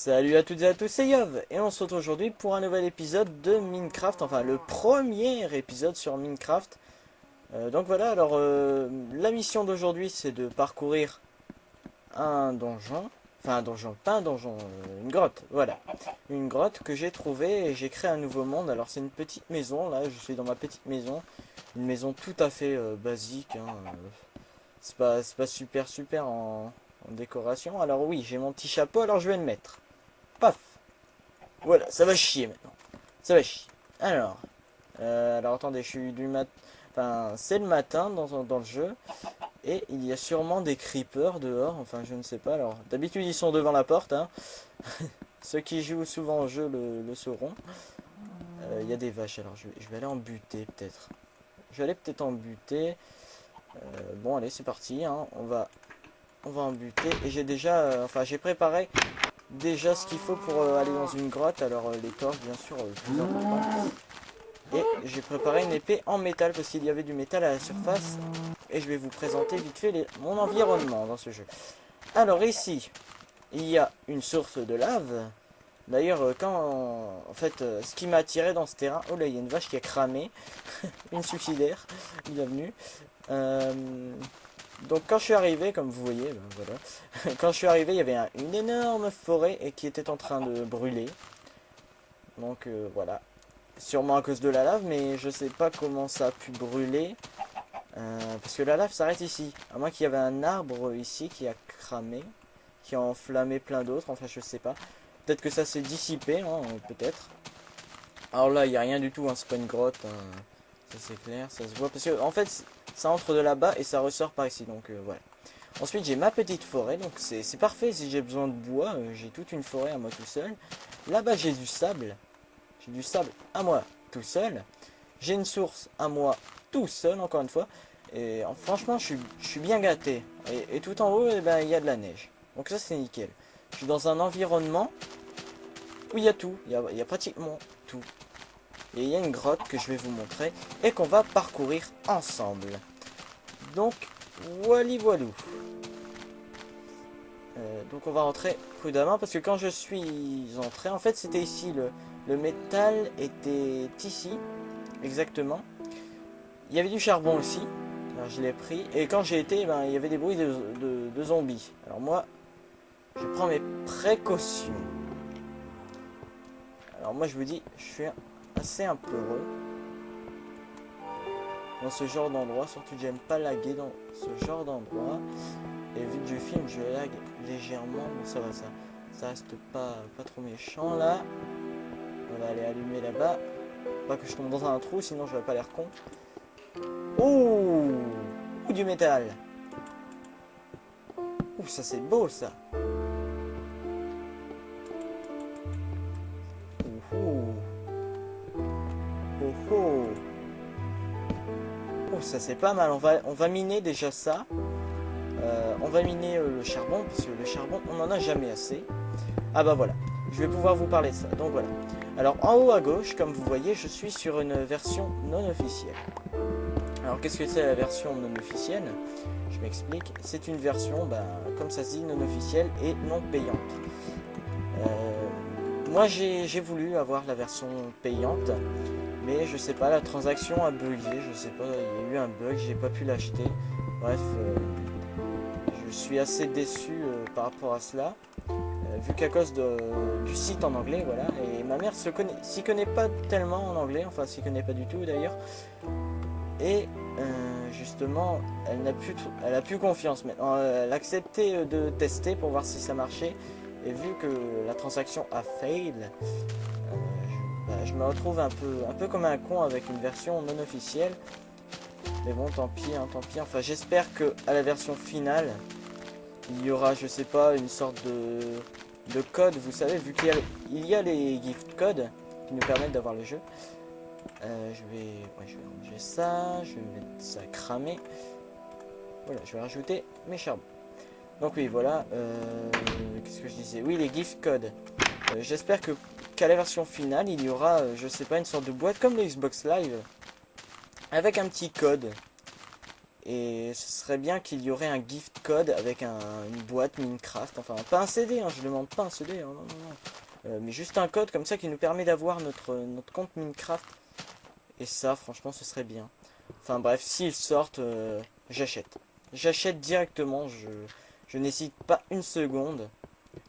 Salut à toutes et à tous, c'est Yov et on se retrouve aujourd'hui pour un nouvel épisode de Minecraft, enfin le premier épisode sur Minecraft. Donc voilà, alors la mission d'aujourd'hui c'est de parcourir un donjon, enfin un donjon, pas un donjon, une grotte, voilà. Une grotte que j'ai trouvée et j'ai créé un nouveau monde. Alors c'est une petite maison, là je suis dans ma petite maison, une maison tout à fait basique, hein, c'est pas super en décoration. Alors oui, j'ai mon petit chapeau, alors je vais le mettre. Paf. Voilà, ça va chier maintenant. Ça va chier. Alors attendez, je suis du mat... Enfin, c'est le matin dans le jeu. Et il y a sûrement des creepers dehors. Enfin, je ne sais pas. Alors, d'habitude, ils sont devant la porte. Hein. Ceux qui jouent souvent au jeu le sauront. Il y a des vaches. Alors, je vais aller en buter, peut-être. Je vais aller peut-être en buter. Bon, allez, c'est parti. Hein. On va en buter. Et j'ai déjà... enfin, j'ai préparé... déjà ce qu'il faut pour aller dans une grotte. Alors les torches bien sûr le plus important. Et j'ai préparé une épée en métal parce qu'il y avait du métal à la surface. Et je vais vous présenter vite fait mon environnement dans ce jeu. Alors ici il y a une source de lave. D'ailleurs en fait ce qui m'a attiré dans ce terrain. Oh là, il y a une vache qui a cramé. Une suicidaire. Bienvenue. Donc quand je suis arrivé, comme vous voyez, ben voilà. Quand je suis arrivé, il y avait une énorme forêt et qui était en train de brûler. Donc voilà. Sûrement à cause de la lave, mais je sais pas comment ça a pu brûler. Parce que la lave s'arrête ici. À moins qu'il y avait un arbre ici qui a cramé, qui a enflammé plein d'autres, enfin je sais pas. Peut-être que ça s'est dissipé, hein, peut-être. Alors là, il n'y a rien du tout, hein, c'est pas une grotte. Hein. Ça c'est clair, ça se voit. Parce que en fait, ça entre de là-bas et ça ressort par ici, donc voilà. Ensuite, j'ai ma petite forêt, donc c'est parfait si j'ai besoin de bois. J'ai toute une forêt à moi tout seul. Là-bas, j'ai du sable. J'ai du sable à moi tout seul. J'ai une source à moi tout seul, encore une fois. Et franchement, je suis bien gâté. Et tout en haut, eh ben, il y a de la neige. Donc ça, c'est nickel. Je suis dans un environnement où il y a tout. Il y a pratiquement tout. Et il y a une grotte que je vais vous montrer et qu'on va parcourir ensemble. Donc, voilou. Donc on va rentrer prudemment parce que quand je suis entré, en fait c'était ici, le métal était ici, exactement. Il y avait du charbon aussi, alors je l'ai pris. Et quand j'ai été, ben, il y avait des bruits de zombies. Alors moi, je prends mes précautions. Alors moi je vous dis, je suis assez un peu heureux dans ce genre d'endroit, surtout que j'aime pas laguer dans ce genre d'endroit. Et vu que je filme, je lag légèrement, mais ça va, ça reste pas trop méchant là. On va aller allumer là-bas. Pas que je tombe dans un trou, sinon je vais pas l'air con. Ouh, du métal. Ouh, ça c'est beau ça. Oh, ça c'est pas mal. On va miner déjà ça. On va miner le charbon, parce que le charbon, on n'en a jamais assez. Ah bah voilà, je vais pouvoir vous parler de ça. Donc voilà. Alors en haut à gauche, comme vous voyez, je suis sur une version non officielle. Alors qu'est-ce que c'est la version non officielle? Je m'explique. C'est une version, bah, comme ça se dit, non officielle et non payante. Moi j'ai voulu avoir la version payante. Mais je sais pas, la transaction a bugué, je sais pas, il y a eu un bug, j'ai pas pu l'acheter. Bref, je suis assez déçu par rapport à cela, vu qu'à cause du site en anglais, voilà. Et ma mère s'y connaît pas tellement en anglais, enfin s'y connaît pas du tout d'ailleurs. Et justement, elle a plus confiance maintenant. Elle a accepté de tester pour voir si ça marchait. Et vu que la transaction a fail, je me retrouve un peu comme un con avec une version non officielle. Mais bon, tant pis, hein, tant pis. Enfin, j'espère que à la version finale, il y aura, je sais pas, une sorte de code. Vous savez, vu qu'il y a les gift codes qui nous permettent d'avoir le jeu. Je vais ranger ça. Je vais mettre ça cramer. Voilà, je vais rajouter mes charbons. Donc oui, voilà. Qu'est-ce que je disais? Oui, les gift codes. J'espère qu'à la version finale, il y aura, je sais pas, une sorte de boîte comme le Xbox Live avec un petit code. Et ce serait bien qu'il y aurait un gift code avec une boîte Minecraft. Enfin, pas un CD, hein, je demande pas un CD, hein, non, non, non. Mais juste un code comme ça qui nous permet d'avoir notre compte Minecraft. Et ça, franchement, ce serait bien. Enfin bref, s'ils sortent, j'achète. J'achète directement, je n'hésite pas une seconde.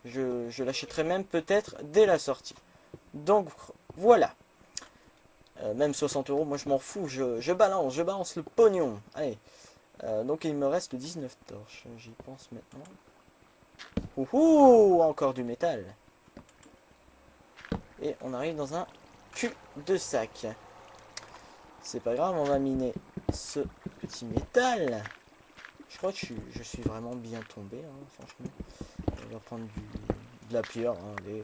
Je l'achèterai même peut-être dès la sortie. Donc voilà. Même 60 euros, moi je m'en fous, je balance le pognon. Allez. Donc il me reste 19 torches, j'y pense maintenant. Ouhou, encore du métal. Et on arrive dans un cul-de-sac. C'est pas grave, on va miner ce petit métal. Je crois que je suis vraiment bien tombé, hein, franchement. On va prendre de la pierre, hein, allez,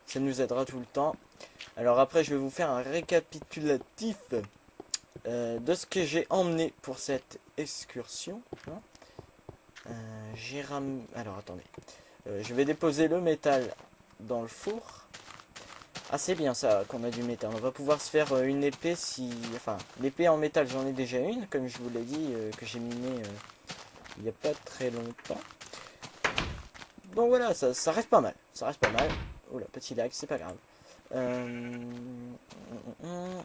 ça nous aidera tout le temps. Alors après, je vais vous faire un récapitulatif de ce que j'ai emmené pour cette excursion. Hein. Alors attendez, je vais déposer le métal dans le four. Ah, c'est bien ça qu'on a du métal. On va pouvoir se faire une épée si... Enfin, l'épée en métal, j'en ai déjà une, comme je vous l'ai dit, que j'ai miné il n'y a pas très longtemps. Donc voilà, ça reste pas mal. Ça reste pas mal. Oh là, petit lag, c'est pas grave.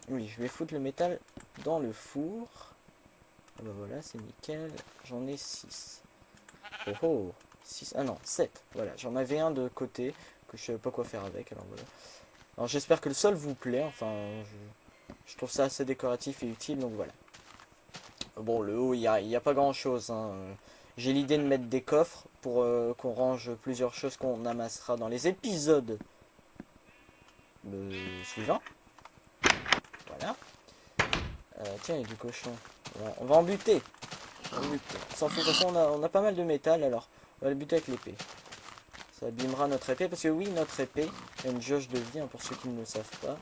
Oui, je vais foutre le métal dans le four. Ah bah voilà, c'est nickel. J'en ai 6. Oh oh, 6. Ah non, 7. Voilà, j'en avais un de côté que je savais pas quoi faire avec. Alors voilà. Alors j'espère que le sol vous plaît. Enfin, je trouve ça assez décoratif et utile. Donc voilà. Bon, le haut, il y a pas grand chose. Hein. J'ai l'idée de mettre des coffres pour qu'on range plusieurs choses qu'on amassera dans les épisodes suivants. Voilà. Tiens, il y a du cochon. On va en buter. Sans foutre, de toute façon, on a pas mal de métal, alors on va le buter avec l'épée. Ça abîmera notre épée, parce que oui, notre épée a une jauge de vie, hein, pour ceux qui ne le savent pas.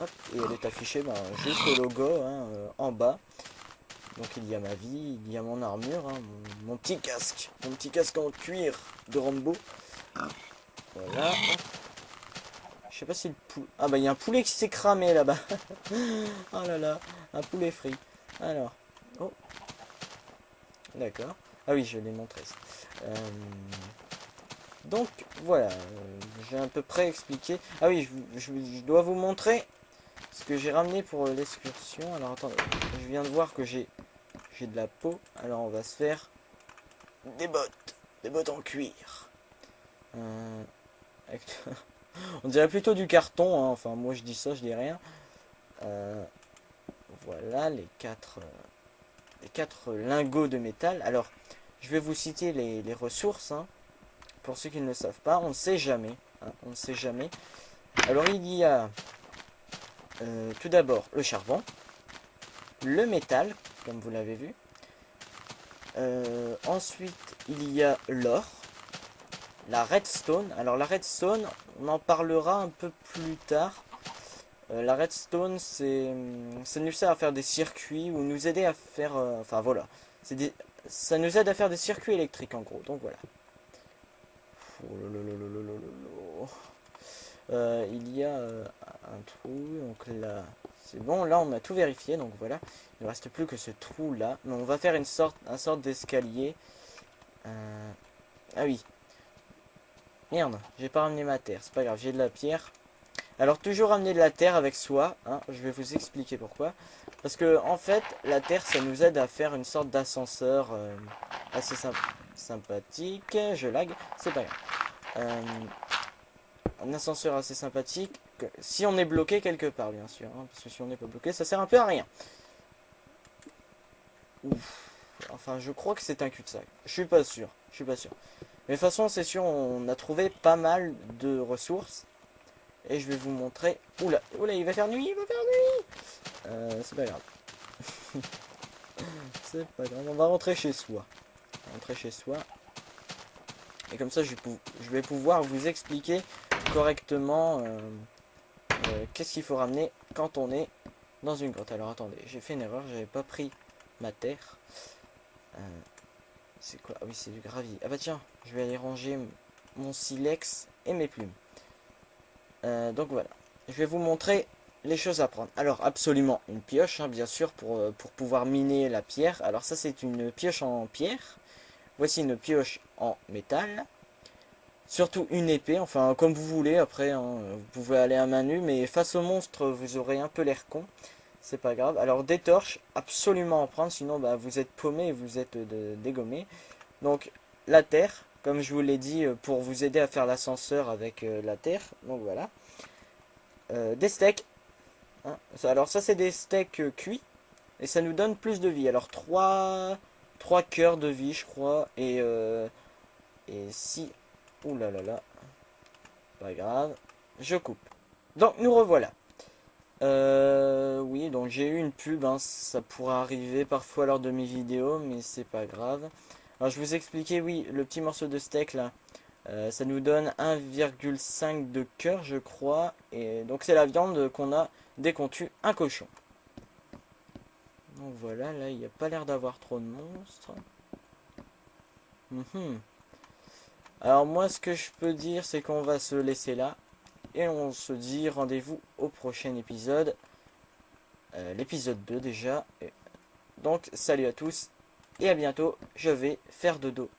Hop, et elle est affichée juste au logo, hein, en bas. Donc il y a ma vie, il y a mon armure, hein, mon petit casque en cuir de Rambo. Voilà. Je sais pas si le poulet... Ah bah il y a un poulet qui s'est cramé là-bas. Oh là là, un poulet frit. Alors, oh. D'accord. Ah oui, je l'ai montré ça. Donc voilà, j'ai à peu près expliqué. Ah oui, je dois vous montrer ce que j'ai ramené pour l'excursion. Alors attendez, je viens de voir que j'ai de la peau. Alors on va se faire des bottes en cuir. On dirait plutôt du carton, hein. Enfin moi je dis ça, je dis rien. Voilà les quatre lingots de métal. Alors je vais vous citer les ressources, hein. Pour ceux qui ne le savent pas, on ne sait jamais, hein, on ne sait jamais. Alors il y a tout d'abord le charbon, le métal, comme vous l'avez vu. Ensuite, il y a l'or, la redstone. Alors la redstone, on en parlera un peu plus tard. La redstone, ça nous sert à faire des circuits ou nous aider à faire... enfin voilà, ça nous aide à faire des circuits électriques en gros, donc voilà. Il y a un trou, donc là c'est bon, là on a tout vérifié, donc voilà, il ne reste plus que ce trou là, mais on va faire une sorte d'escalier. Ah oui, merde, j'ai pas ramené ma terre, c'est pas grave, j'ai de la pierre. Alors toujours ramener de la terre avec soi, hein, je vais vous expliquer pourquoi. Parce que en fait, la terre ça nous aide à faire une sorte d'ascenseur assez sympathique. Je lag, c'est pas grave. Un ascenseur assez sympathique, si on est bloqué quelque part bien sûr, hein, parce que si on n'est pas bloqué ça sert un peu à rien. Ouf. Enfin je crois que c'est un cul-de-sac, je suis pas sûr. Mais de toute façon c'est sûr, on a trouvé pas mal de ressources. Et je vais vous montrer. Oula, il va faire nuit, c'est pas grave. C'est pas grave, on va rentrer chez soi. Et comme ça, je vais pouvoir vous expliquer correctement qu'est-ce qu'il faut ramener quand on est dans une grotte. Alors attendez, j'ai fait une erreur, j'avais pas pris ma terre. C'est quoi? Ah oui, c'est du gravier. Ah bah tiens, je vais aller ranger mon silex et mes plumes. Donc voilà, je vais vous montrer les choses à prendre. Alors absolument une pioche, hein, bien sûr, pour pouvoir miner la pierre. Alors ça c'est une pioche en pierre. Voici une pioche en métal. Surtout une épée, enfin comme vous voulez après, hein, vous pouvez aller à main nue, mais face au monstre vous aurez un peu l'air con. C'est pas grave. Alors des torches, absolument en prendre, sinon bah, vous êtes paumé et vous êtes dégommé. Donc la terre, comme je vous l'ai dit, pour vous aider à faire l'ascenseur avec la terre. Donc voilà. Des steaks. Hein. Alors ça c'est des steaks cuits. Et ça nous donne plus de vie. Alors 3 cœurs de vie je crois. Et si... Ouh là là là. Pas grave. Je coupe. Donc nous revoilà. Oui, donc j'ai eu une pub, hein, ça pourrait arriver parfois lors de mes vidéos, mais c'est pas grave. Alors je vous expliquais, oui, le petit morceau de steak là, ça nous donne 1,5 de cœur, je crois, et donc c'est la viande qu'on a dès qu'on tue un cochon. Donc voilà, là il n'y a pas l'air d'avoir trop de monstres. Alors moi ce que je peux dire c'est qu'on va se laisser là. Et on se dit rendez-vous au prochain épisode. L'épisode 2 déjà. Donc salut à tous. Et à bientôt. Je vais faire dodo.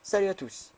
Salut à tous.